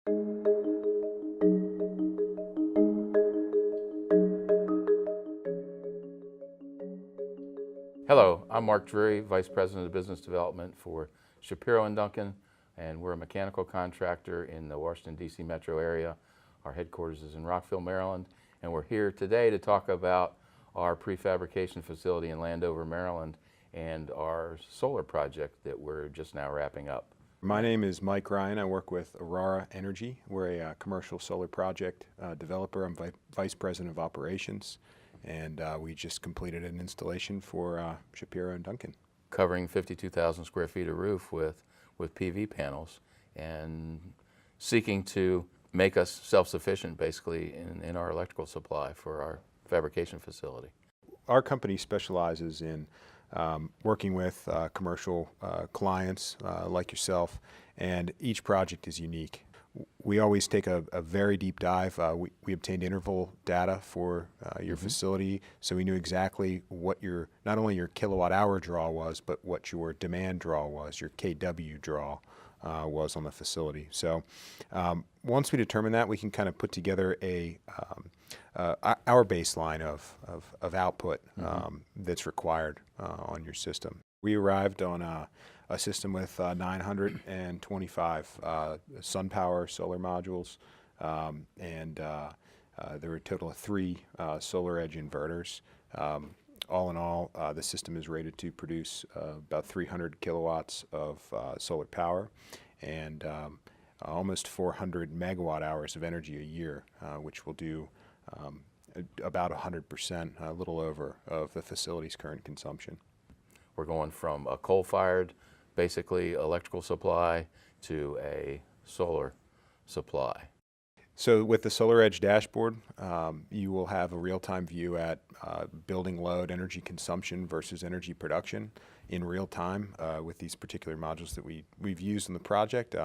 Hello, I'm Mark Drury, Vice President of Business Development for Shapiro and Duncan, and we're a mechanical contractor in the Washington, D.C. metro area. Our headquarters is in Rockville, Maryland, and we're here today to talk about our prefabrication facility in Landover, Maryland, and our solar project that we're just now wrapping up. My name is Mike Ryan. I work with Aurora Energy. We're a commercial solar project developer. I'm Vice President of Operations, and we just completed an installation for Shapiro and Duncan. Covering 52,000 square feet of roof with PV panels and seeking to make us self-sufficient basically in our electrical supply for our fabrication facility. Our company specializes in working with commercial clients like yourself, and each project is unique. We always take a very deep dive. We obtained interval data for your facility, so we knew exactly what your, not only your kilowatt hour draw was, but what your demand draw was, your KW draw was on the facility. So once we determine that, we can kind of put together our baseline of output that's required on your system. We arrived on a system with 925 SunPower solar modules, and there were a total of 3 SolarEdge inverters. All in all, the system is rated to produce about 300 kilowatts of solar power and almost 400 megawatt hours of energy a year, which will do about 100%, a little over, of the facility's current consumption. We're going from a coal-fired, basically electrical supply, to a solar supply. So with the SolarEdge dashboard, you will have a real-time view at building load, energy consumption versus energy production in real time with these particular modules that we've used in the project.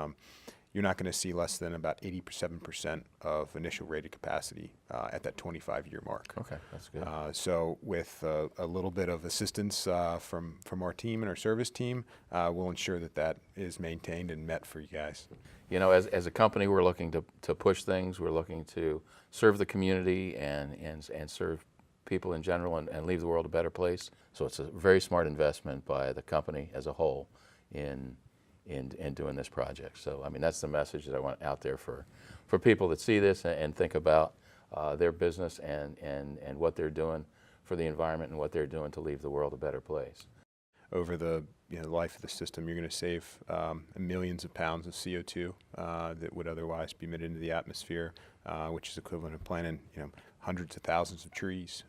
You're not going to see less than about 87% of initial rated capacity at that 25-year mark. Okay, that's good. So with a little bit of assistance from our team and our service team, we'll ensure that that is maintained and met for you guys. You know, as a company, we're looking to push things. We're looking to serve the community and serve people in general and leave the world a better place. So it's a very smart investment by the company as a whole in doing this project. So I mean, that's the message that I want out there for people that see this and think about their business and what they're doing for the environment and what they're doing to leave the world a better place. Over the life of the system, you're going to save millions of pounds of CO2 that would otherwise be emitted into the atmosphere, which is equivalent to planting hundreds of thousands of trees.